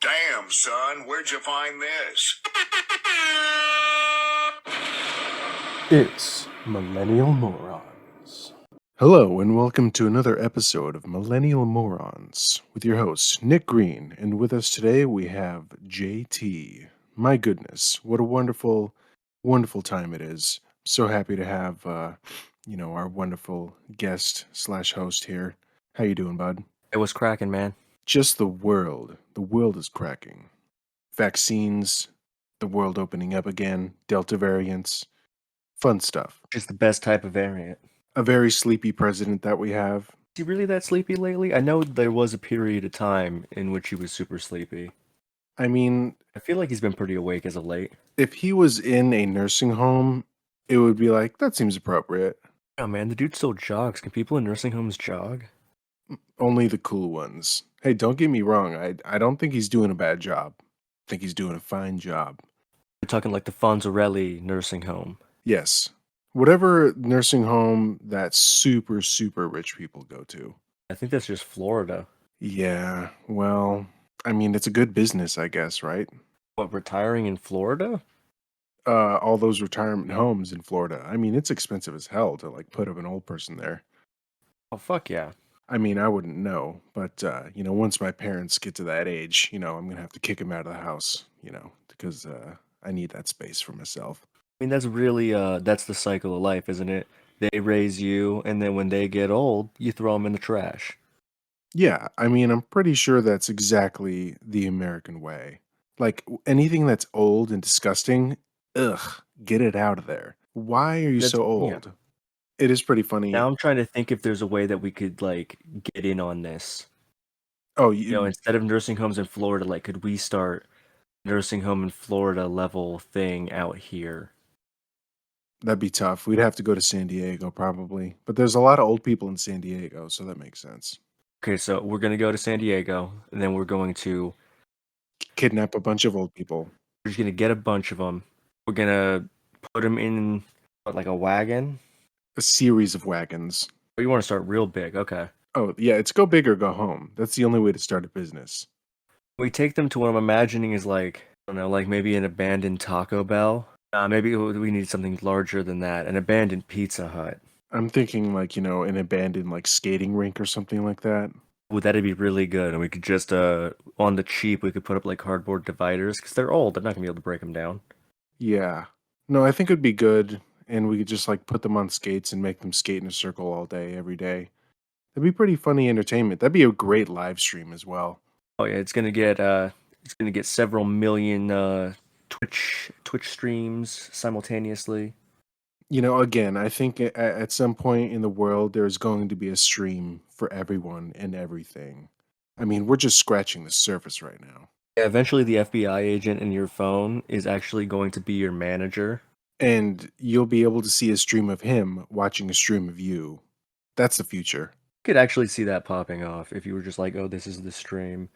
Damn, son, where'd you find this? It's Millennial Morons. Hello, and welcome to another episode of Millennial Morons with your host, Nick Green. And with us today, we have JT. My goodness, what a wonderful, wonderful time it is. So happy to have, our wonderful guest slash host here. How you doing, bud? It was cracking, man. Just the world. The world is cracking. Vaccines, the world opening up again, Delta variants, fun stuff. Just the best type of variant. A very sleepy president that we have. Is he really that sleepy lately? I know there was a period of time in which he was super sleepy. I mean, I feel like he's been pretty awake as of late. if he was in a nursing home, it would be like, that seems appropriate. Oh man, the dude still jogs. Can people in nursing homes jog? Only the cool ones. Hey, don't get me wrong. I don't think he's doing a bad job. I think he's doing a fine job. We're talking like the Fonzarelli nursing home. Yes. Whatever nursing home that super, super rich people go to. I think that's just Florida. Yeah, well, I mean, it's a good business, I guess, right? What, retiring in Florida? All those retirement homes in Florida. I mean, it's expensive as hell to like put up an old person there. Oh, fuck yeah. I mean, I wouldn't know, but once my parents get to that age, I'm gonna have to kick them out of the house, because I need that space for myself. I mean, that's really, that's the cycle of life, isn't it? They raise you, and then when they get old, you throw them in the trash. Yeah, I mean, I'm pretty sure that's exactly the American way. Like anything that's old and disgusting, ugh, get it out of there. Why are you That's, so yeah. old? It is pretty funny. Now I'm trying to think if there's a way that we could, like, get in on this. Oh, Instead of nursing homes in Florida, like, could we start nursing home in Florida level thing out here? that'd be tough. We'd have to go to San Diego probably, but there's a lot of old people in San Diego, so that makes sense. Okay, so we're gonna go to San Diego, and then we're going to Kidnap a bunch of old people. we're just gonna get a bunch of them. We're gonna put them in like a wagon. A series of wagons. Oh, you want to start real big? Okay. Oh, yeah, it's go big or go home. That's the only way to start a business. We take them to what I'm imagining is like, I don't know, like maybe an abandoned Taco Bell. Maybe we need something larger than that. An abandoned Pizza Hut. I'm thinking like, an abandoned like skating rink or something like that. Would that be really good? And we could just on the cheap, we could put up like cardboard dividers because they're old. They're not gonna be able to break them down. Yeah. No, I think it'd be good, and we could just like put them on skates and make them skate in a circle all day, every day. That'd be pretty funny entertainment. That'd be a great live stream as well. Oh yeah, it's gonna get several million Twitch streams simultaneously. Again, I think at some point in the world, there's going to be a stream for everyone and everything. I mean, we're just scratching the surface right now. Yeah, eventually the FBI agent in your phone is actually going to be your manager. And you'll be able to see a stream of him watching a stream of you. That's the future. You could actually see that popping off if you were just like, oh, this is the stream.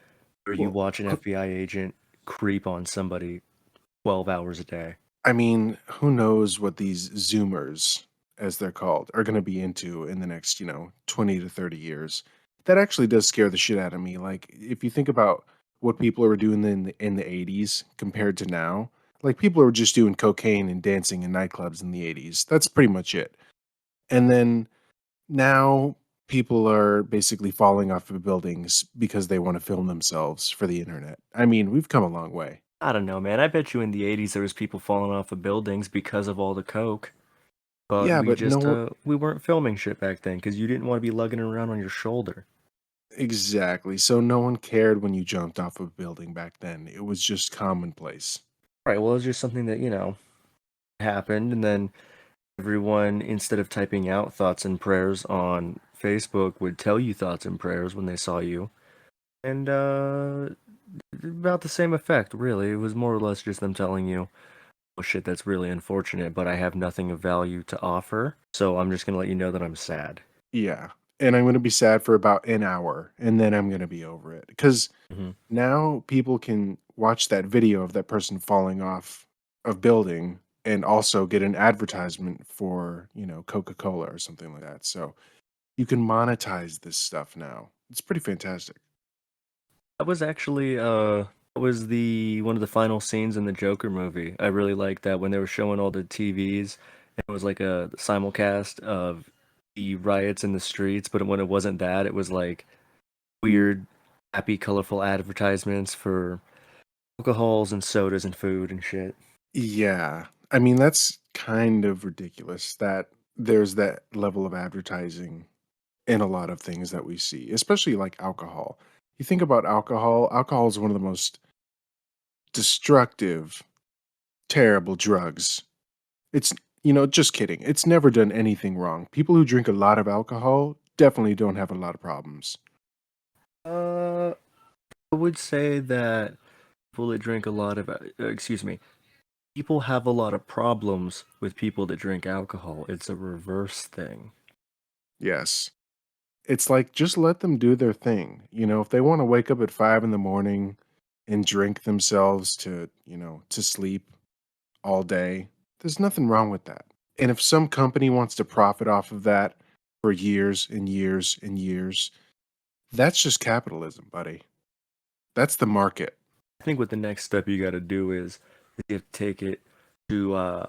Or you Well, watch an FBI agent creep on somebody 12 hours a day. I mean, who knows what these Zoomers, as they're called, are going to be into in the next, 20 to 30 years. That actually does scare the shit out of me. Like, if you think about what people were doing in the 80s compared to now, like, people were just doing cocaine and dancing in nightclubs in the 80s. That's pretty much it. And then now people are basically falling off of buildings because they want to film themselves for the internet. I mean, we've come a long way. I don't know, man. I bet you in the 80s there was people falling off of buildings because of all the coke. But Yeah, we but just, no, we weren't filming shit back then because you didn't want to be lugging it around on your shoulder. exactly. So no one cared when you jumped off of a building back then. It was just commonplace. Right, well, it's just something that, happened, and then everyone, instead of typing out thoughts and prayers on Facebook, would tell you thoughts and prayers when they saw you. And, about the same effect, really. It was more or less just them telling you, oh shit, that's really unfortunate, but I have nothing of value to offer, so I'm just gonna let you know that I'm sad. Yeah. And I'm going to be sad for about an hour and then I'm going to be over it. Because Mm-hmm. now people can watch that video of that person falling off of building and also get an advertisement for, Coca-Cola or something like that. So you can monetize this stuff now. It's pretty fantastic. That was actually, That was the one of the final scenes in the Joker movie. I really liked that when they were showing all the TVs. It was like a simulcast of the riots in the streets, but when it wasn't that, it was like weird, happy, colorful advertisements for alcohols and sodas and food and shit. Yeah. I mean, that's kind of ridiculous that there's that level of advertising in a lot of things that we see, especially like alcohol. You think about alcohol, alcohol is one of the most destructive, terrible drugs. It's, just kidding. It's never done anything wrong. People who drink a lot of alcohol definitely don't have a lot of problems. Uh, I would say that people that drink a lot of, excuse me, people have a lot of problems with people that drink alcohol. It's a reverse thing. Yes. It's like just let them do their thing. If they want to wake up at 5 in the morning and drink themselves to sleep all day, there's nothing wrong with that. And if some company wants to profit off of that for years and years and years, that's just capitalism, buddy. That's the market. I think what the next step you got to do is you have to take it to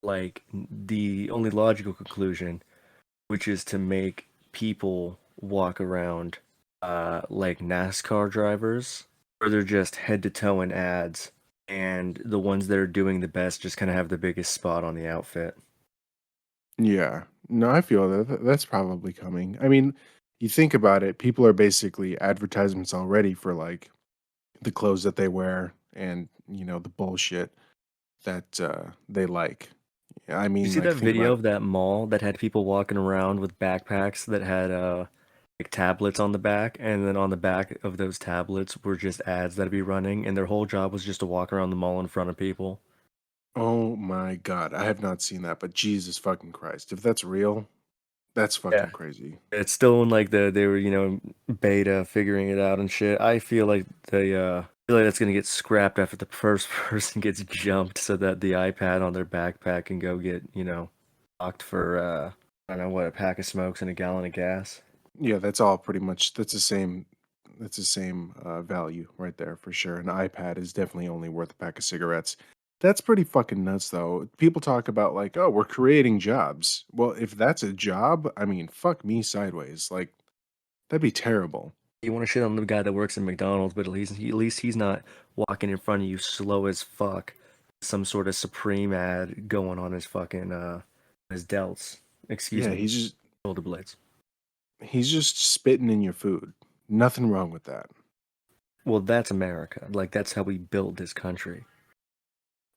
like the only logical conclusion, which is to make people walk around like NASCAR drivers, where they're just head to toe in ads, and the ones that are doing the best just kind of have the biggest spot on the outfit. Yeah. No, I feel that's probably coming. I mean, you think about it, people are basically advertisements already for like the clothes that they wear and, the bullshit that they like. Yeah, I You mean, see like that think video about of that mall that had people walking around with backpacks that had like tablets on the back, and then on the back of those tablets were just ads that'd be running, and their whole job was just to walk around the mall in front of people. oh my god, I have not seen that, but Jesus fucking Christ. If that's real, that's Yeah. fucking crazy. It's still in like they were, beta figuring it out and shit. I feel like that's gonna get scrapped after the first person gets jumped so that the iPad on their backpack can go get, locked for I don't know what, a pack of smokes and a gallon of gas. Yeah, that's all pretty much that's the same value right there for sure. An iPad is definitely only worth a pack of cigarettes. That's pretty fucking nuts though. People talk about like, oh, we're creating jobs. Well, if that's a job, I mean, fuck me sideways. Like, that'd be terrible. You want to shit on the guy that works in McDonald's, but at least he's not walking in front of you slow as fuck. Some sort of Supreme ad going on his fucking his delts. Excuse Yeah, me, he's just shoulder blades. he's just spitting in your food. Nothing wrong with that. Well, that's America. Like that's how we built this country.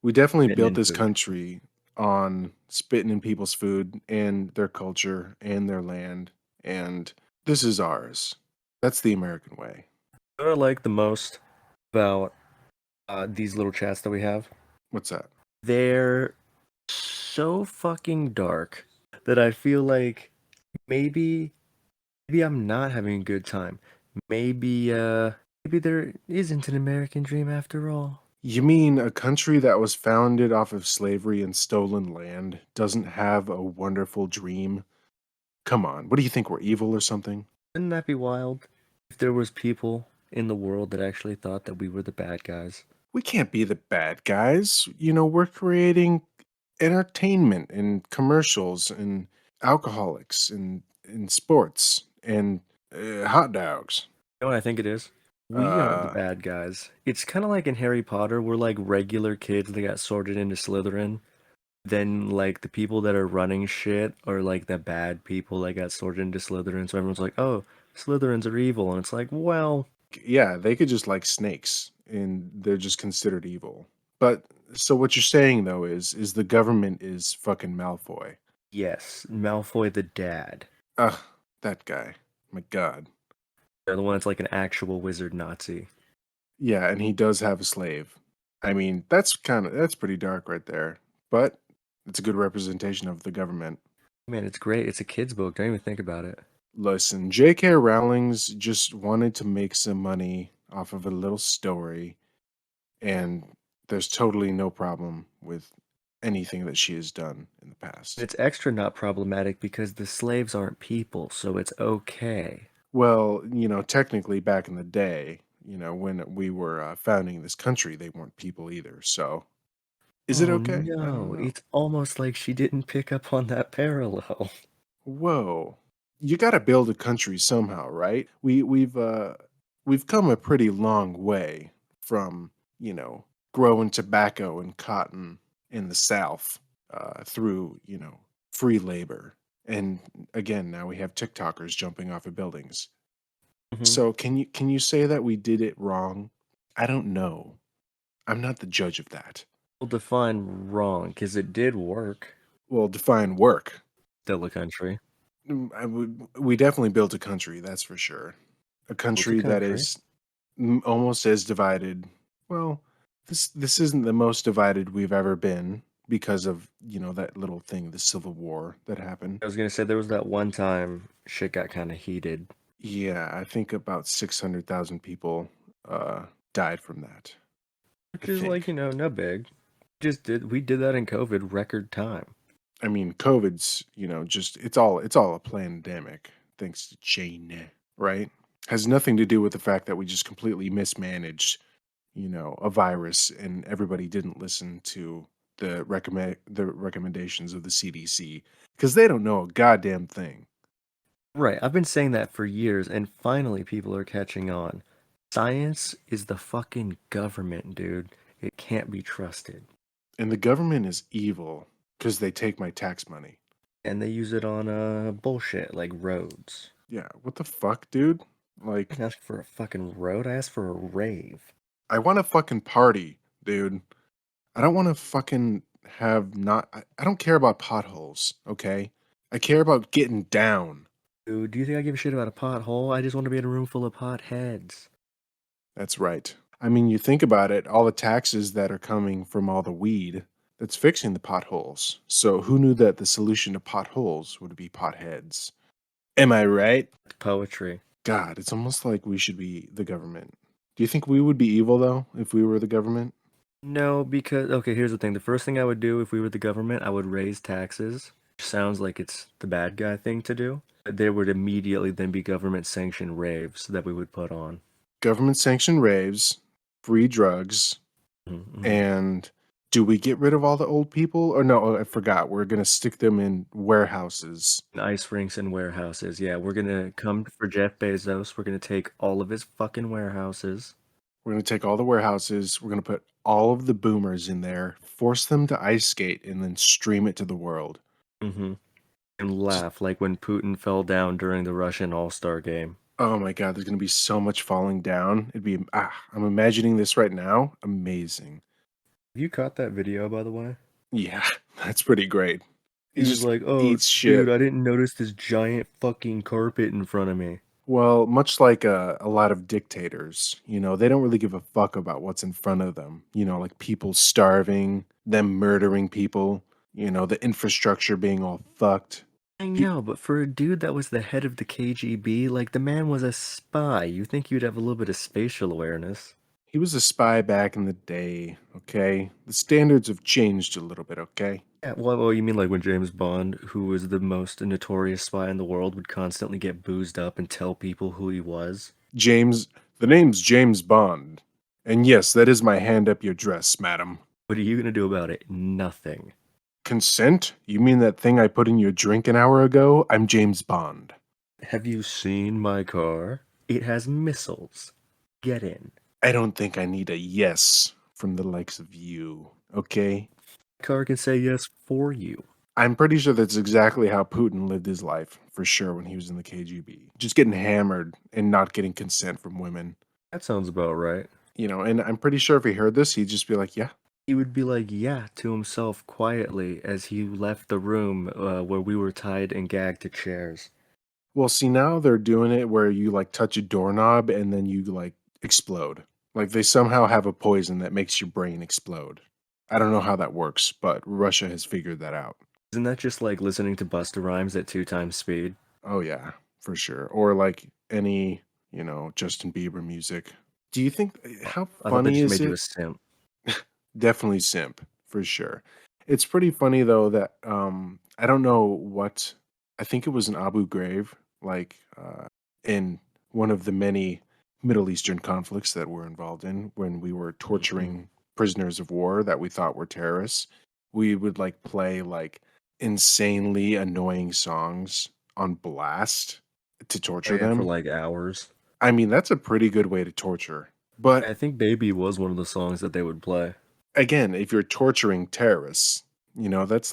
We definitely Spitting built in this food. country on spitting in people's food and their culture and their land, and this is ours. That's the American way. What I like the most about these little chats that we have, What's that? they're so fucking dark that I feel like maybe maybe I'm not having a good time. Maybe there isn't an American dream after all. You mean a country that was founded off of slavery and stolen land doesn't have a wonderful dream? Come on, what do you think, we're evil or something? Wouldn't that be wild? If there was people in the world that actually thought that we were the bad guys. We can't be the bad guys. We're creating entertainment and commercials and alcoholics and sports and hot dogs. You know what I think it is? We are the Uh, bad guys. It's kind of like in Harry Potter, we're like regular kids that got sorted into Slytherin. Then, like, the people that are running shit are like the bad people that got sorted into Slytherin. So everyone's like, oh, Slytherins are evil. And it's like, well, yeah, they could just like snakes and they're just considered evil. But so what you're saying though is the government is fucking Malfoy. yes, Malfoy the dad. Ugh, that guy. My God. They're the one that's like an actual wizard Nazi. Yeah, and he does have a slave. I mean, that's pretty dark right there. But it's a good representation of the government. Man, it's great. It's a kid's book. Don't even think about it. Listen, J.K. Rowling's just wanted to make some money off of a little story, and there's totally no problem with anything that she has done in the past. It's extra not problematic because the slaves aren't people, so it's okay. Well, technically back in the day, when we were founding this country, they weren't people either. So, is it Oh okay? I don't no, know. it's almost like she didn't pick up on that parallel. Whoa. You got to build a country somehow, right? We've come a pretty long way from, growing tobacco and cotton in the South through, free labor. And again, now we have TikTokers jumping off of buildings. Mhm. So can you say that we did it wrong? I don't know. I'm not the judge of that. Well, define wrong, because it did work. Well, define work. Still a country. We definitely built a country, that's for sure. A Built a country that country. is almost as divided. Well, this isn't the most divided we've ever been because of that little thing, the Civil War that happened. I was gonna say there was that one time shit got kind of heated. Yeah, I think about 600,000 people died from that. I Which is like, think. no big. We did that in COVID record time. I mean, COVID's just it's all a pandemic thanks to China, right? Has nothing to do with the fact that we just completely mismanaged a virus and everybody didn't listen to the recommendations of the CDC because they don't know a goddamn thing. Right, I've been saying that for years, and finally people are catching on. Science is the fucking government, dude. It can't be trusted. And the government is evil because they take my tax money. And they use it on bullshit like roads. Yeah, what the fuck, dude? I Like, didn't ask for a fucking road, I asked for a rave. I want to fucking party, dude. I don't want to fucking have not. I don't care about potholes, okay? I care about getting down. Dude, do you think I give a shit about a pothole? I just want to be in a room full of potheads. That's right. I mean, you think about it, all the taxes that are coming from all the weed, that's fixing the potholes. So who knew that the solution to potholes would be potheads? Am I right? It's poetry. God, it's almost like we should be the government. Do you think we would be evil though if we were the government? No, because okay, here's the thing. The first thing I would do if we were the government, I would raise taxes. Sounds like it's the bad guy thing to do. But there would immediately then be government sanctioned raves that we would put on. Government sanctioned raves, free drugs, Mm-hmm. and do we get rid of all the old people? Or no, I forgot. We're gonna stick them in warehouses. Ice rinks and warehouses. Yeah, we're gonna come for Jeff Bezos. We're gonna take all of his fucking warehouses. We're gonna take all the warehouses. We're gonna put all of the boomers in there, force them to ice skate, and then stream it to the world. Mm-hmm. And Just, laugh like when Putin fell down during the Russian All-Star game. oh my god, there's gonna be so much falling down. I'm imagining this right now. Amazing. Have you caught that video, by the way? Yeah, that's pretty great. He He was just like, "Oh, eats dude, shit. I didn't notice this giant fucking carpet in front of me." Well, much like a lot of dictators, they don't really give a fuck about what's in front of them. Like people starving, them murdering people, the infrastructure being all fucked. I He, know, but for a dude that was the head of the KGB, like the man was a spy. You think you'd have a little bit of spatial awareness. he was a spy back in the day, okay? The standards have changed a little bit, okay? Yeah, well, you mean like when James Bond, who was the most notorious spy in the world, would constantly get boozed up and tell people who he was? James, the name's James Bond. And yes, that is my hand up your dress, madam. What are you gonna do about it? Nothing. Consent? You mean that thing I put in your drink an hour ago? I'm James Bond. Have you seen my car? It has missiles. Get in. I don't think I need a yes from the likes of you, okay? Car can say yes for you. I'm pretty sure that's exactly how Putin lived his life, for sure, when he was in the KGB. Just getting hammered and not getting consent from women. That sounds about right. And I'm pretty sure if he heard this, he'd just be like, yeah. He would be like, yeah, to himself quietly as he left the room where we were tied and gagged to chairs. Well, see, now they're doing it where you like touch a doorknob and then you like explode. Like they somehow have a poison that makes your brain explode. I don't know how that works, but Russia has figured that out. Isn't that just like listening to Busta Rhymes at 2 times speed? Oh yeah, for sure. Or like any, Justin Bieber music. Do you think how I thought that funny just is made you it? a simp. Definitely simp, for sure. It's pretty funny though that I don't know what I think it was an Abu Ghraib, like in one of the many Middle Eastern conflicts that we're involved in when we were Mhm. torturing prisoners of war that we thought were terrorists. We would like play like insanely annoying songs on blast to Oh, torture yeah, for them. like hours. I mean, that's a pretty good way to torture. But I think Baby was one of the songs that they would play. again, if you're torturing terrorists, it's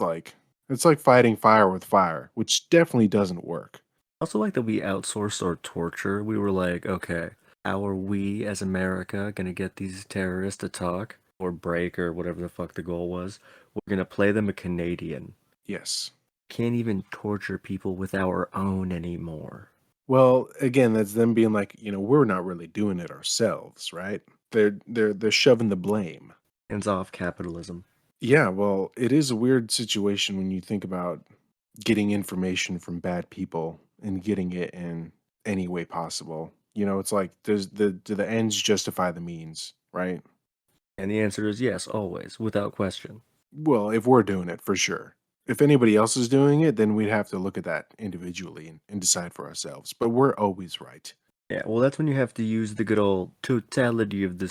like fighting fire with fire, which definitely doesn't work. Also, like that we outsourced our torture. We were like, okay, how are we as America gonna get these terrorists to talk or break or whatever the fuck the goal was? We're gonna play them a Canadian. Yes. Can't even torture people with our own anymore. Well, again, that's them being like, we're not really doing it ourselves, right? They're shoving the blame. Hands off capitalism. Yeah, well, it is a weird situation when you think about getting information from bad people and getting it in any way possible. It's like do the ends justify the means, right? And the answer is yes, always, without question. Well, if we're doing it, for sure. If anybody else is doing it, then we'd have to look at that individually and decide for ourselves. But we're always right. Yeah, well, that's when you have to use the good old totality of the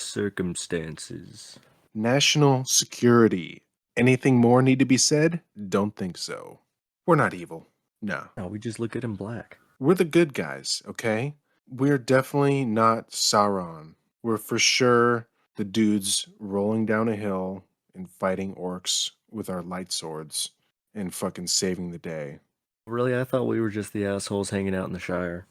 circumstances. National security. Anything more need to be said? Don't think so. We're not evil. No. No, we just look good in black. We're the good guys, okay? We're definitely not Sauron. We're for sure the dudes rolling down a hill and fighting orcs with our light swords and fucking saving the day. Really, I thought we were just the assholes hanging out in the Shire.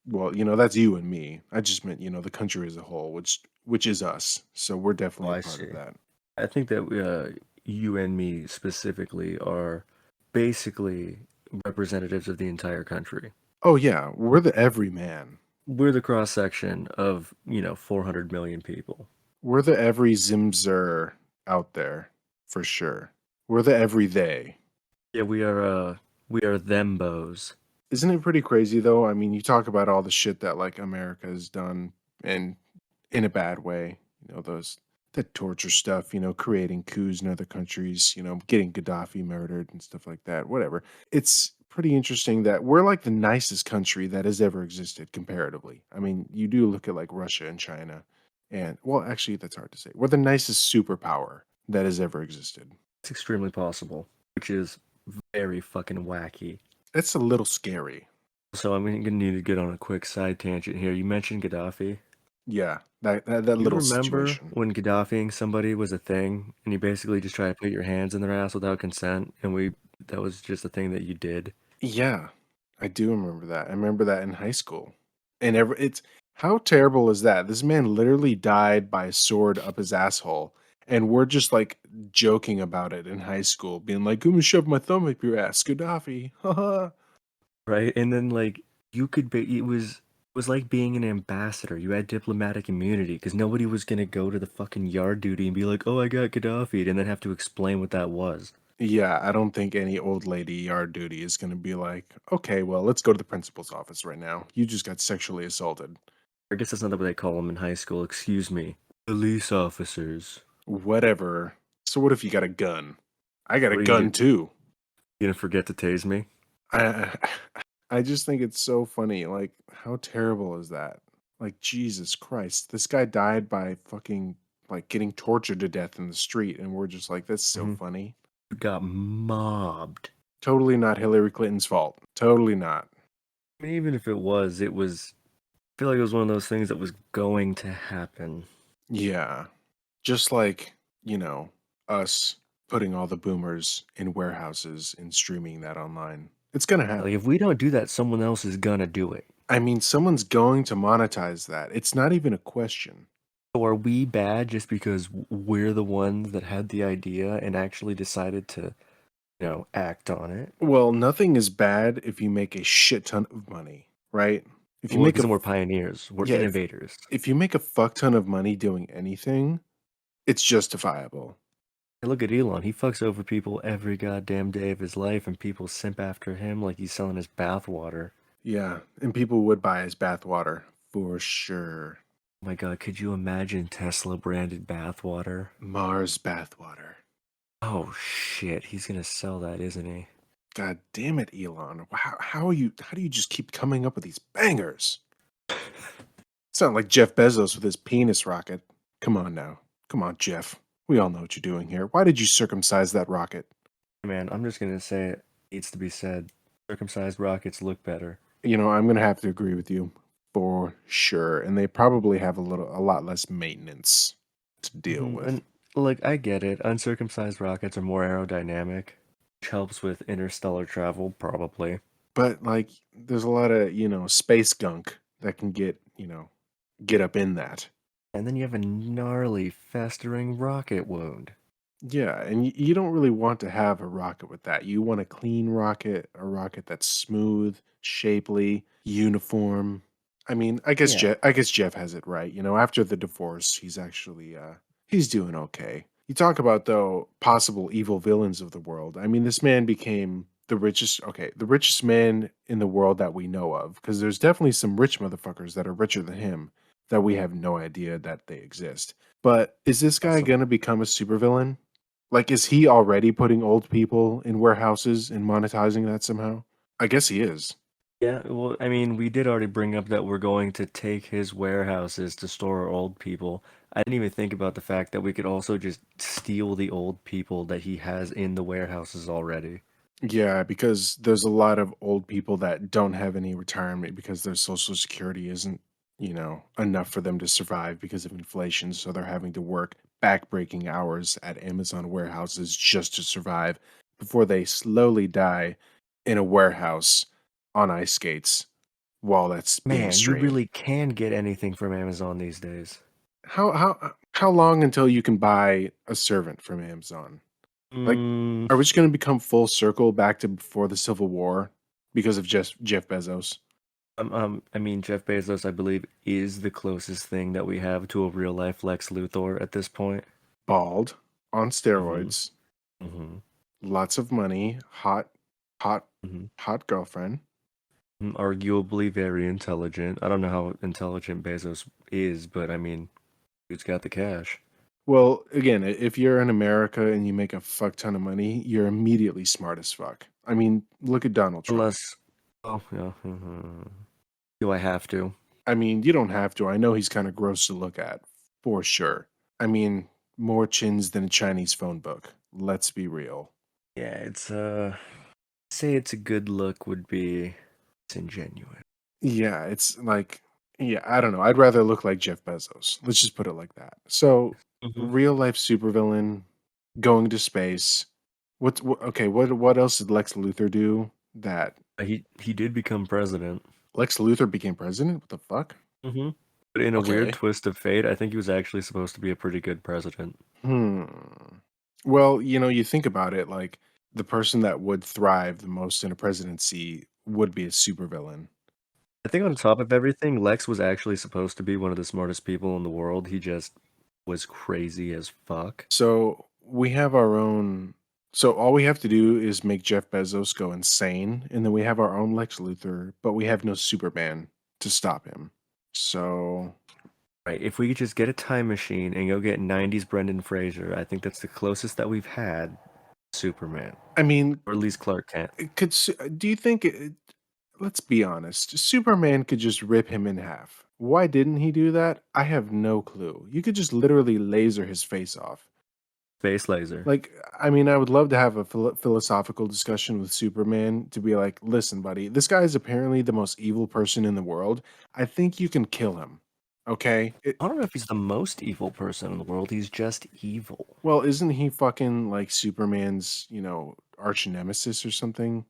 Well, that's you and me. I just meant, the country as a whole, which is us. So we're Oh, definitely a I part of see. that. I think that you and me specifically are basically representatives of the entire country. Oh yeah, we're the everyman. We're the cross section of, 400 million people. We're the every Zimzer out there, for sure. We're the every they. Yeah, we are them bows. Isn't it pretty crazy though? I mean, you talk about all the shit that like America has done and in a bad way, those that torture stuff, creating coups in other countries, getting Gaddafi murdered and stuff like that. Whatever. It's pretty interesting that we're like the nicest country that has ever existed comparatively. I mean, you do look at like Russia and China and well, actually that's hard to say. We're the nicest superpower that has ever existed. It's extremely possible, which is very fucking wacky. It's a little scary. So I'm gonna need to get on a quick side tangent here. You mentioned Gaddafi. Yeah, that You little remember situation. when Gaddafiing somebody was a thing, and you basically just try to put your hands in their ass without consent, and that was just a thing that you did. Yeah, I do remember that. I remember that in high school. And it's how terrible is that? This man literally died by a sword up his asshole. And we're just like joking about it in high school, being like, "I'm gonna shove my thumb up your ass, Gaddafi." Haha. Right? And then like you could be it was like being an ambassador. You had diplomatic immunity because nobody was gonna go to the fucking yard duty and be like, "Oh, I got Gaddafi'd," and then have to explain what that was. Yeah, I don't think any old lady yard duty is gonna be like, "Okay, well, let's go to the principal's office right now. You just got sexually assaulted." I guess that's not what they call them in high school. Excuse me, police officers. Whatever. So what if you got a gun? I got a What are you gun too. gonna forget to tase me? I I just think it's so funny. Like, how terrible is that? Like, Jesus Christ, this guy died by fucking like getting tortured to death in the street, and we're just like, that's so Hmm. funny. You got mobbed. Totally not Hillary Clinton's fault. Totally not. I mean, even if it was. I feel like it was one of those things that was going to happen. Yeah, just like us putting all the boomers in warehouses and streaming that online. It's gonna Like, happen. if we don't do that, someone else is gonna do it. I mean, someone's going to monetize that. It's not even a question. So are we bad just because we're the ones that had the idea and actually decided to, act on it? Well, nothing is bad if you make a shit ton of money, right? If you Well, make a because we're pioneers, we're yeah, innovators. if you make a fuck ton of money doing anything, it's justifiable. Hey, look at Elon. He fucks over people every goddamn day of his life, and people simp after him like he's selling his bathwater. Yeah, and people would buy his bathwater for sure. Oh my god, could you imagine Tesla branded bathwater? Mars bathwater. Oh shit, he's gonna sell that, isn't he? God damn it, Elon. How do you just keep coming up with these bangers? Sound like Jeff Bezos with his penis rocket. Come on now. Come on, Jeff. We all know what you're doing here. Why did you circumcise that rocket? Man, I'm just gonna say it needs to be said. Circumcised rockets look better. I'm gonna have to agree with you for sure. And they probably have a lot less maintenance to deal with. And like, I get it. Uncircumcised rockets are more aerodynamic, which helps with interstellar travel, probably. But like, there's a lot of space gunk that can get up in that. And then you have a gnarly, festering rocket wound. Yeah, and you don't really want to have a rocket with that. You want a clean rocket, a rocket that's smooth, shapely, uniform. I mean, Yeah. I guess Jeff has it right. After the divorce, he's actually he's doing okay. You talk about though possible evil villains of the world. I mean, this man became the richest man in the world that we know of, because there's definitely some rich motherfuckers that are richer than him that we have no idea that they exist. But is this guy Awesome. going to become a supervillain? Like, is he already putting old people in warehouses and monetizing that somehow? I guess he is. Yeah, well, I mean, we did already bring up that we're going to take his warehouses to store old people. I didn't even think about the fact that we could also just steal the old people that he has in the warehouses already. Yeah, because there's a lot of old people that don't have any retirement because their social security isn't, enough for them to survive because of inflation. So they're having to work backbreaking hours at Amazon warehouses just to survive before they slowly die in a warehouse on ice skates while that's being Man, you streamed. really can get anything from Amazon these days. How long until you can buy a servant from Amazon? Like, Mm, are we just going to become full circle back to before the Civil War because of Jeff Bezos? I mean, Jeff Bezos, I believe, is the closest thing that we have to a real life Lex Luthor at this point. Bald, on Mm-hmm. steroids, Mm-hmm. lots of money, hot, Mm-hmm. hot girlfriend. Arguably very intelligent. I don't know how intelligent Bezos is, but I mean, dude's got the cash. Well, again, if you're in America and you make a fuck ton of money, you're immediately smart as fuck. I mean, look at Donald Trump. Unless, oh yeah, mhm. Do I have to? I mean, you don't have to. I know he's kind of gross to look at, for sure. I mean, more chins than a Chinese phone book. Let's be real. Yeah, say it's a good look would be disingenuous. Yeah, it's like, yeah, I don't know. I'd rather look like Jeff Bezos. Let's just put it like that. So, Mm-hmm. real life supervillain going to space. Okay? What else did Lex Luthor do that He did become president. Lex Luthor became president? What the fuck? Mm-hmm. But in a weird Okay. twist of fate, I think he was actually supposed to be a pretty good president. Hmm. Well, you think about it, like the person that would thrive the most in a presidency would be a supervillain. I think on top of everything, Lex was actually supposed to be one of the smartest people in the world. He just was crazy as fuck. So we have our own. So all we have to do is make Jeff Bezos go insane, and then we have our own Lex Luthor, but we have no Superman to stop him. So Right, if we could just get a time machine and go get 90s Brendan Fraser, I think that's the closest that we've had to Superman. I mean, Or at least Clark Kent. do you think? Let's be honest. Superman could just rip him in half. Why didn't he do that? I have no clue. You could just literally laser his face off. Space Laser. Like, I mean, I would love to have a philosophical discussion with Superman to be like, listen, buddy, this guy is apparently the most evil person in the world. I think you can kill him. Okay? I don't know if he's the most evil person in the world, he's just evil. Well, isn't he fucking like Superman's, arch nemesis or something?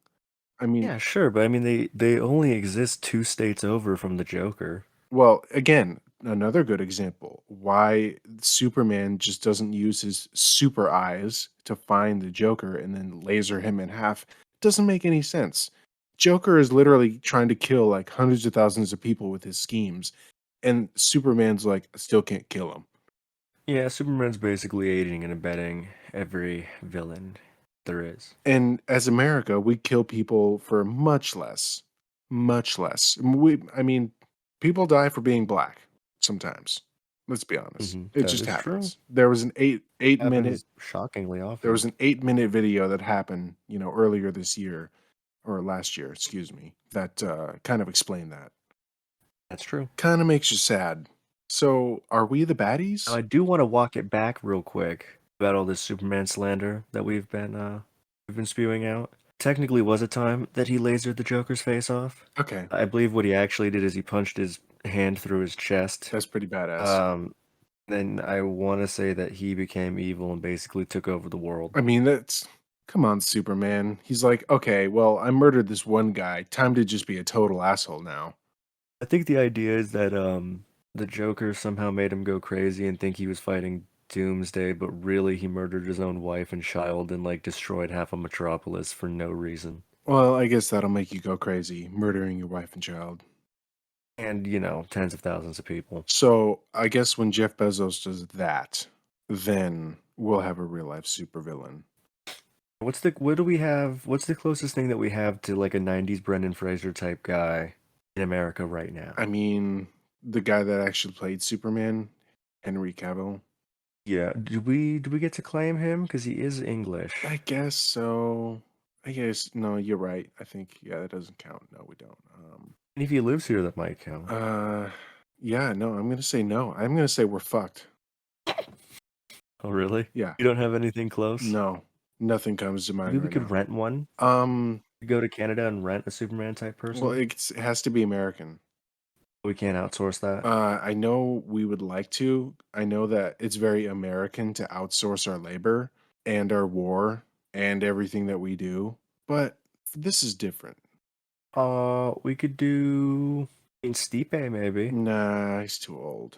I mean, Yeah, sure, but I mean they only exist 2 states over from the Joker. well, again, another good example. Why Superman just doesn't use his super eyes to find the Joker and then laser him in half doesn't make any sense. Joker is literally trying to kill like hundreds of thousands of people with his schemes, and Superman's like, still can't kill him. Yeah, Superman's basically aiding and abetting every villain there is. And as America, we kill people for much less, much less. I mean, people die for being black sometimes. Let's be honest. It That just is true. happens. There was an eight minute Happens shockingly there often. was an 8 minute video that happened, earlier this year or last year, excuse me, that kind of explained that. That's true. Kind of makes you sad. So, are we the Now, baddies? I do want to walk it back real quick about all this Superman slander that we've been spewing out. Technically, was a time that he lasered the Joker's face off. Okay, I believe what he actually did is he punched his hand through his chest. that's pretty badass. Um, then I want to say that he became evil and basically took over the world. I mean, that's come on, Superman. He's like, okay, well, I murdered this one guy. Time to just be a total asshole now. I think the idea is that the Joker somehow made him go crazy and think he was fighting Doomsday, but really he murdered his own wife and child and like destroyed half of Metropolis for no reason. Well, I guess that'll make you go crazy, murdering your wife and child. And, tens of thousands of people. So, I guess when Jeff Bezos does that, then we'll have a real life supervillain. What's the closest thing that we have to like a 90s Brendan Fraser type guy in America right now? I mean, the guy that actually played Superman, Henry Cavill. Yeah, do we get to claim him because he is English? I guess so. I guess no, you're right. I think yeah, that doesn't count. No, we don't. And if he lives here, that might count. Uh, yeah, no, I'm gonna say no. I'm gonna say we're fucked. Oh, really? Yeah, You don't have anything close? no, nothing comes to mind Maybe we right could now. rent one. Um, Go to Canada and rent a Superman type well, person. it has to be American. We can't outsource that. I know we would like to. I know that it's very American to outsource our labor and our war and everything that we do, but this is different. We could do in Stipe maybe. Nah, he's too old.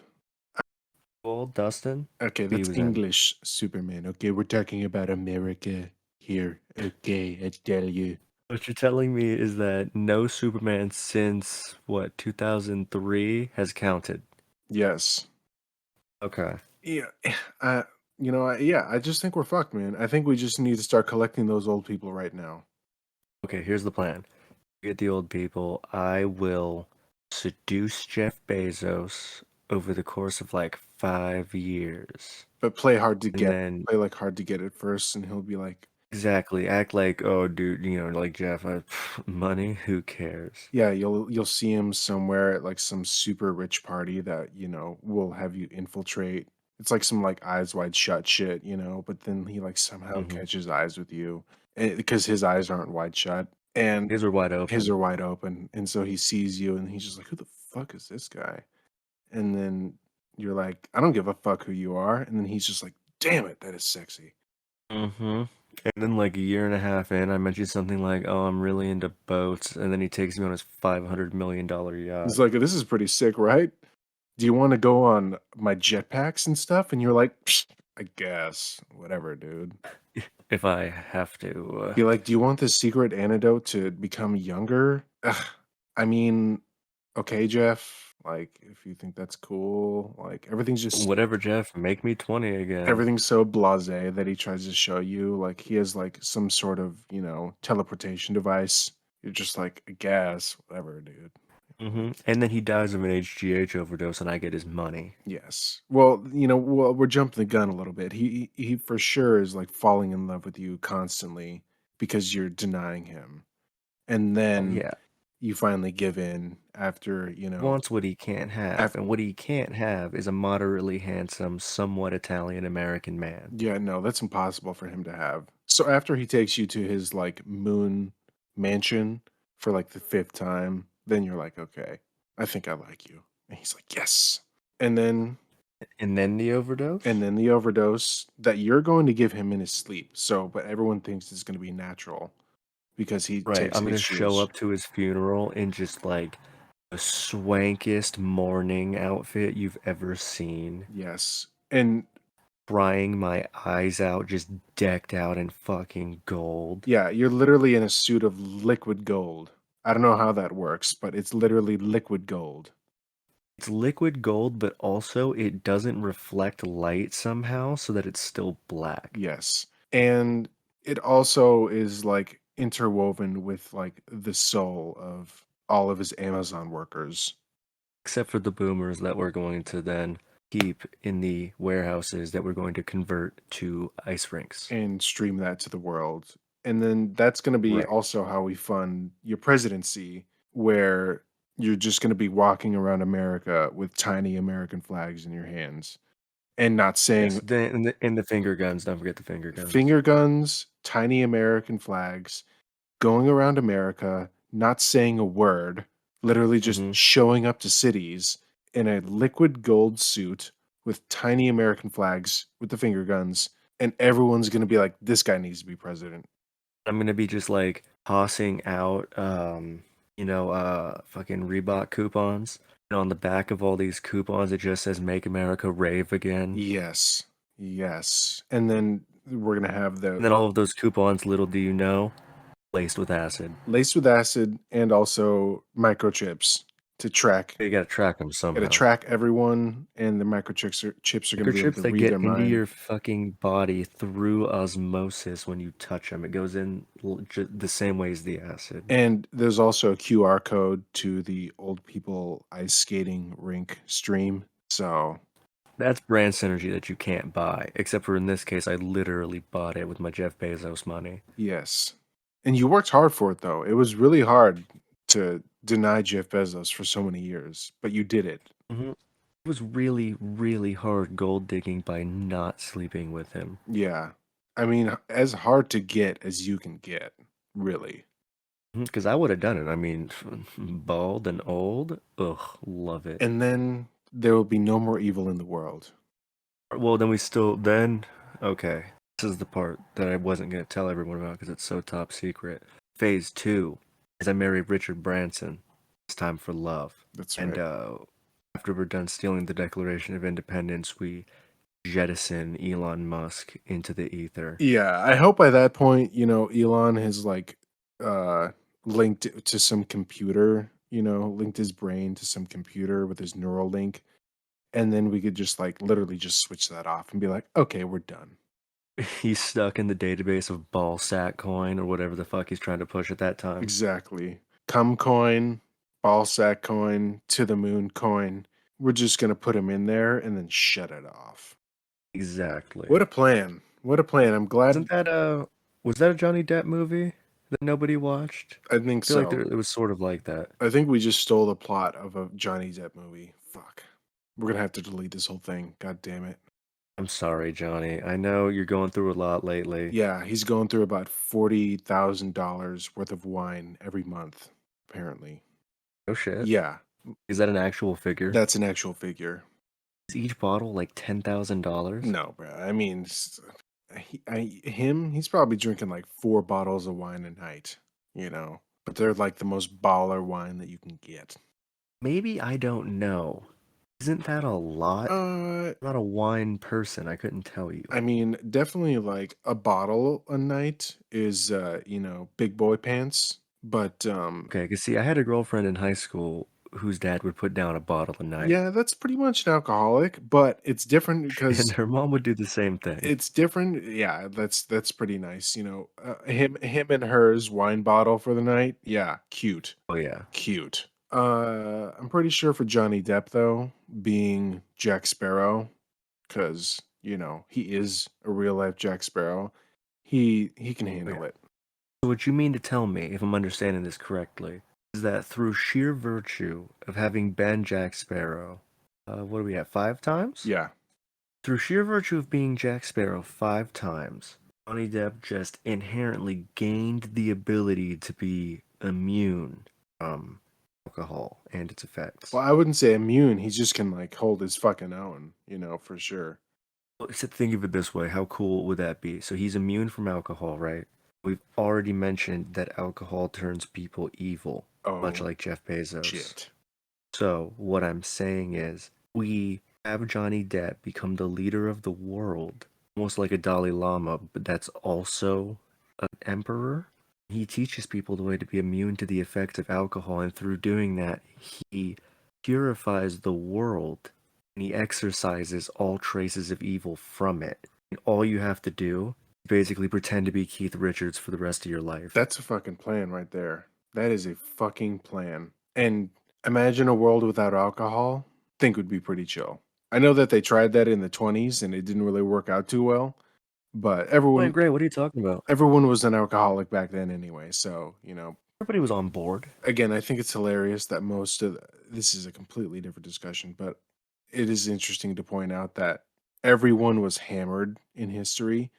Well, Dustin. Okay, He that's was in. English Superman. Okay, we're talking about America here. Okay, I tell you. What you're telling me is that no Superman since what 2003 has counted. Yes. Okay. Yeah. Yeah, I just think we're fucked, man. I think we just need to start collecting those old people right now. Okay, here's the plan. Get the old people. I will seduce Jeff Bezos over the course of like 5 years. But play hard to And get. then Play like hard to get at first, and he'll be like, exactly act like, oh, dude, like Jeff, money, who cares? yeah, you'll see him somewhere at like some super rich party that, will have you infiltrate. It's like some like eyes wide shut shit, but then he like somehow Hmm. catches eyes with you because his eyes aren't wide shut and His are wide his open. are wide open. And so he sees you and he's just like, who the fuck is this guy? And then you're like, I don't give a fuck who you are. And then he's just like, damn it, that is sexy. Mm-hmm. And then like a year and a half in, I mentioned something like, "Oh, I'm really into boats," and then he takes me on his $500 million He's yacht. like, this is pretty sick, right? Do you want to go on my jetpacks and stuff? And you're like, "Psh, I guess, whatever, dude. If I have to, Be like, do you want the secret antidote to become younger? Ugh, I mean, okay, Jeff. Like, if you think that's cool, like whatever, Jeff, make me 20 again. everything's so blasé that he tries to show you. Like, he has like some sort of, teleportation device. You're just like, I guess, whatever, dude. And then he dies of an HGH overdose, and I get his money. Yes. Well, we're jumping the gun a little bit. He for sure is like falling in love with you constantly because you're denying him. And Oh then yeah, you finally give in after, wants what he can't have, after and what he can't have is a moderately handsome, somewhat Italian American man. yeah, no, that's impossible for him to have. So after he takes you to his like moon mansion for like the fifth time, then you're like, okay, I think I like you. And he's like, yes. And then And then the and overdose. then the overdose that you're going to give him in his sleep. So, but everyone thinks it's going to be natural because he Right, takes I'm gonna show HGH. up to his funeral in just like the swankiest mourning outfit you've ever seen, Yes. And crying my eyes out, just decked out in fucking gold. yeah, you're literally in a suit of liquid gold. I don't know how that works, but it's literally liquid gold. It's liquid gold, but also it doesn't reflect light somehow, so that it's still black. Yes. And it also is like interwoven with like the soul of all of his Amazon workers Except for the boomers that we're going to then keep in the warehouses that we're going to convert to ice rinks. and stream that to the world. And then that's going to be Right. also how we fund your presidency, where You're just going to be walking around America with tiny American flags in your hands and not Yes, saying in the finger guns. Don't forget the finger guns. finger guns, tiny American flags, going around America, not saying a word, literally just Hmm. showing up to cities in a liquid gold suit with tiny American flags with the finger guns, and everyone's going to be like, this guy needs to be president. I'm gonna be just like tossing out, fucking Reebok coupons. And on the back of all these coupons, it just says "Make America Rave Again." Yes. Yes. And then we're going to have And the then all of those coupons, little do you know, laced with acid. laced with acid and also microchips to track. You gotta track them Got to somehow. track everyone, and the microchips are going to be able Microchips to that read get their into mind. your fucking body through osmosis when you touch them. It goes in the same way as the acid. And there's also a QR code to the old people ice skating rink stream. So, That's brand synergy that you can't buy. Except for in this case, I literally bought it with my Jeff Bezos money. yes. And you worked hard for it, though. It was really hard to deny Jeff Bezos for so many years, but you did it. Hmm. It was really, really hard gold digging by not sleeping with him. Yeah. I mean, as hard to get as you can get, really. Because I would have done it. I mean, bald and old. Ugh, love it. And then there will be no more evil in the world. Well, okay. This is the part that I wasn't going to tell everyone about because it's so top secret. Phase 2 is I marry Richard Branson. It's time for love. That's And right. after we're done stealing the Declaration of Independence, we jettison Elon Musk into the ether. Yeah, I hope by that point, Elon has like uh linked it to some computer, linked his brain to some computer with his neural link, and then we could just like literally just switch that off and be like, okay, we're done. He's stuck in the database of ball sack coin or whatever the fuck he's trying to push at that time. Exactly. Cum coin, ball sack coin, to the moon coin. We're just gonna put him in there and then shut it off. Exactly. What a plan. What a plan. I'm glad. Wasn't that was that a Johnny Depp movie that nobody watched? I think I feel like so. it was sort of like that. I think we just stole the plot of a Johnny Depp movie. Fuck. We're gonna have to delete this whole thing. God damn it. I'm sorry, Johnny. I know you're going through a lot lately. Yeah, he's going through about $40,000 worth of wine every month, apparently. Oh shit. Yeah, Is that an actual figure? that's an actual figure. Is each bottle like $10,000? No, bro. I mean, he's probably drinking like 4 bottles of wine a night, but they're like the most baller wine that you can get. Maybe I don't know. Isn't that a lot? Uh, I'm not a wine person. I couldn't tell you. I mean, definitely like a bottle a night is, big boy pants. But Okay, because see, I had a girlfriend in high school whose dad would put down a bottle a night, yeah, that's pretty much an alcoholic, but it's different and because her mom would do the same thing. it's different. Yeah, that's pretty nice. Him and hers wine bottle for the night. Yeah, cute, Oh yeah. cute. I'm pretty sure for Johnny Depp though, being Jack Sparrow, because he is a real life Jack Sparrow. He can Oh, handle yeah. it. So what you mean to tell me, if I'm understanding this correctly, is that through sheer virtue of having been Jack Sparrow, what do we have, 5 times? Yeah, Through sheer virtue of being Jack Sparrow 5 times, Johnny Depp just inherently gained the ability to be immune from alcohol and its effects. well, I wouldn't say immune. He just can like hold his fucking own, for sure. Well, think of it this way, how cool would that be? So he's immune from alcohol, right? We've already mentioned that alcohol turns people evil, much Oh like Jeff Bezos. shit. So what I'm saying is, we have Johnny Depp become the leader of the world, almost like a Dalai Lama, but that's also an emperor. He teaches people the way to be immune to the effects of alcohol, and through doing that, he purifies the world, and he exorcises all traces of evil from it. And all you have to do is basically pretend to be Keith Richards for the rest of your life. That's a fucking plan right there. That is a fucking plan. And imagine a world without alcohol. Think would be pretty chill. I know that they tried that in the 20s and it didn't really work out too well, but Wait, great, what are you talking about? everyone was an alcoholic back then anyway, so, Everybody was on board. Again, I think it's hilarious that this is a completely different discussion, but it is interesting to point out that everyone was hammered in history.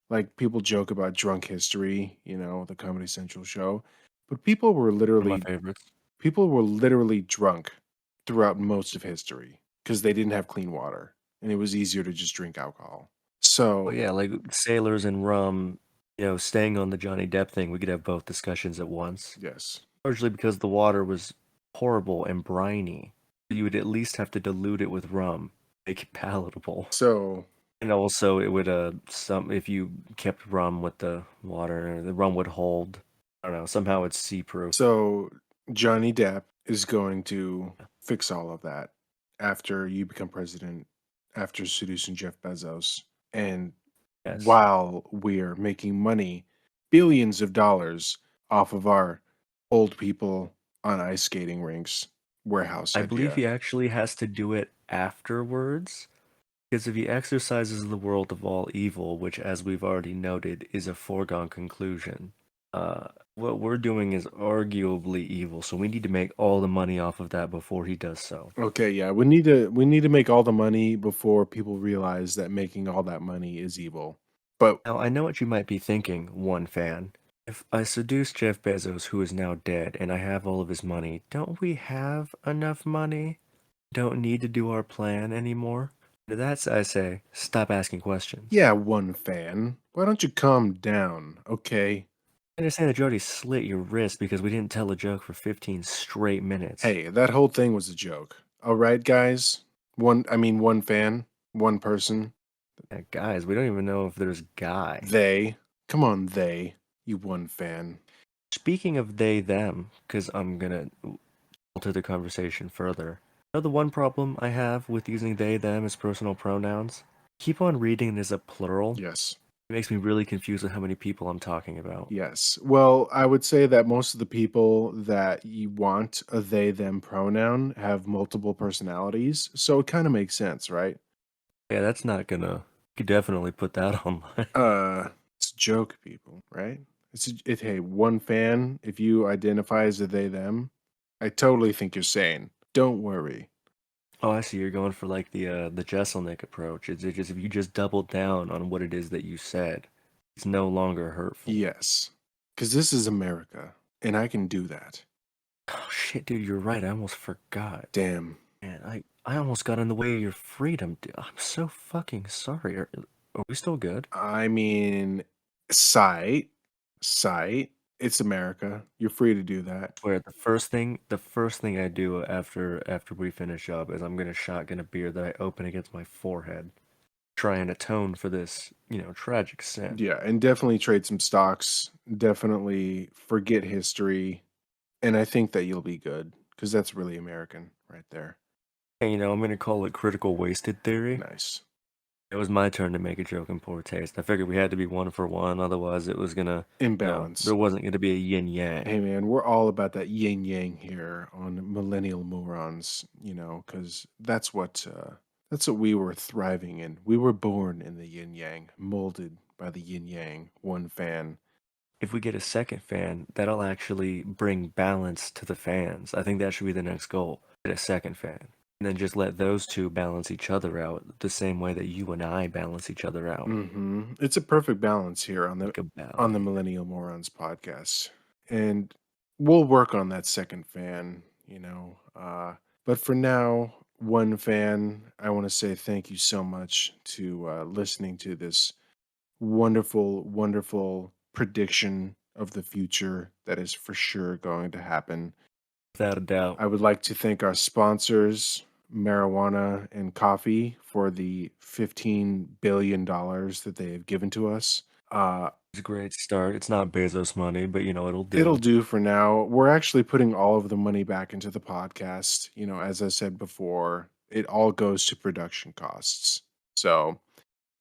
Like people joke about drunk history, the Comedy Central show, but One of my favorites. people were literally drunk throughout most of history because they didn't have clean water and it was easier to just drink alcohol. Well, So, yeah, like sailors and rum, staying on the Johnny Depp thing, we could have both discussions at once. yes. Largely because the water was horrible and briny. You would at least have to dilute it with rum, make it palatable. So, And also, it would if you kept rum with the water, the rum would hold. I don't know. Somehow it's see-proof. so Johnny Depp is going to fix all of that after you become president, after seducing Jeff Bezos, and Yes, while we're making money, billions of dollars off of our old people on ice skating rinks warehouse I believe idea. he actually has to do it afterwards. Because if he exercises the world of all evil, which, as we've already noted, is a foregone conclusion, what we're doing is arguably evil. So we need to make all the money off of that before he does so. Okay, yeah, we need to make all the money before people realize that making all that money is evil. But Now, I know what you might be thinking, one fan. If I seduce Jeff Bezos, who is now dead, and I have all of his money, don't we have enough money? Don't need to do our plan anymore? To that, I say, stop asking questions. yeah, one fan, why don't you calm down, okay? I understand that you already slit your wrist because we didn't tell a joke for 15 straight minutes. Hey, that whole thing was a joke. All right, guys? One fan, one person, Yeah, guys, we don't even know if there's guy. they. Come on, they. You one fan. Speaking of they, them, because I'm gonna alter the conversation further. You know the one problem I have with using they, them as personal pronouns? Keep on reading it as a plural. Yes. It makes me really confused with how many people I'm talking about. Yes. Well, I would say that most of the people that you want a they them pronoun have multiple personalities, so it kind of makes sense, right? Yeah, that's not gonna. You could definitely put that online. It's a joke, people, right? Hey, one fan, if you identify as a they them, I totally think you're sane. Don't worry. Oh, I see. You're going for like the Jesselnick approach. It's just if you just double down on what it is that you said, it's no longer hurtful. Yes. Cuz this is America, and I can do that. Oh shit, dude, you're right. I almost forgot. Damn. Man, I almost got in the way of your freedom, dude. I'm so fucking sorry. Are we still good? I mean, sight, sight. It's America. You're free to do that. Where the first thing I do after we finish up is I'm gonna shotgun a beer that I open against my forehead, try and atone for this, tragic sin. Yeah, and definitely trade some stocks. Definitely forget history, and I think that you'll be good because that's really American right there. And I'm gonna call it critical wasted theory. Nice. It was my turn to make a joke in poor taste. I figured we had to be one for one, otherwise it was gonna, Imbalance. there wasn't gonna be a yin yang. Hey man, we're all about that yin yang here on Millennial Morons, because that's what we were thriving in. We were born in the yin yang, molded by the yin yang, one fan. If we get a second fan, that'll actually bring balance to the fans. I think that should be the next goal. Get a second fan. And then just let those two balance each other out the same way that you and I balance each other out. It's a perfect balance here on the Like a on the ballet. Millennial Morons podcast, and we'll work on that second fan. But for now, one fan, I want to say thank you so much to listening to this wonderful, wonderful prediction of the future that is for sure going to happen. Without a doubt. I would like to thank our sponsors, Marijuana and Coffee, for the $15 billion that they have given to us. It's a great start. It's not Bezos money, but it'll It'll do. do for now. We're actually putting all of the money back into the podcast. As I said before, it all goes to production costs. So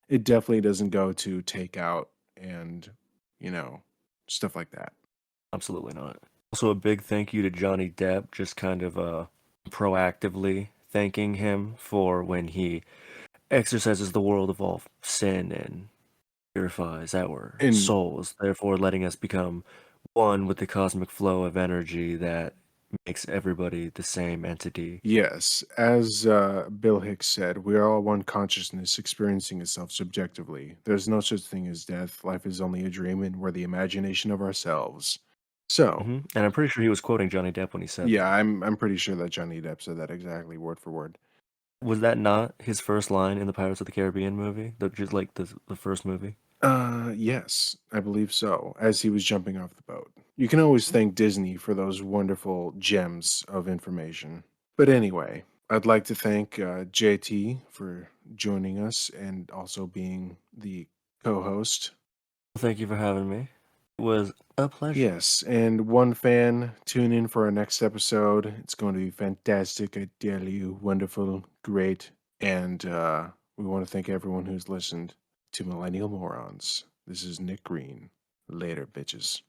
it definitely doesn't go to takeout and, you know, stuff like that. Absolutely not. Also, a big thank you to Johnny Depp, just kind of proactively thanking him for when he exercises the world of all sin and purifies our And souls, therefore letting us become one with the cosmic flow of energy that makes everybody the same entity. Yes, as Bill Hicks said, we are all one consciousness experiencing itself subjectively. There's no such thing as death. Life is only a dream, and we're the imagination of ourselves. So, And I'm pretty sure he was quoting Johnny Depp when he said yeah, that. I'm pretty sure that Johnny Depp said that exactly word for word. Was that not his first line in the Pirates of the Caribbean movie? Just like the first movie? Yes, I believe so. As he was jumping off the boat. You can always thank Disney for those wonderful gems of information. But anyway, I'd like to thank JT for joining us and also being the co-host. Thank you for having me. It was a pleasure. Yes, and one fan, tune in for our next episode. It's going to be fantastic. I tell you, wonderful, great, and we want to thank everyone who's listened to Millennial Morons. This is Nick Green. Later, bitches.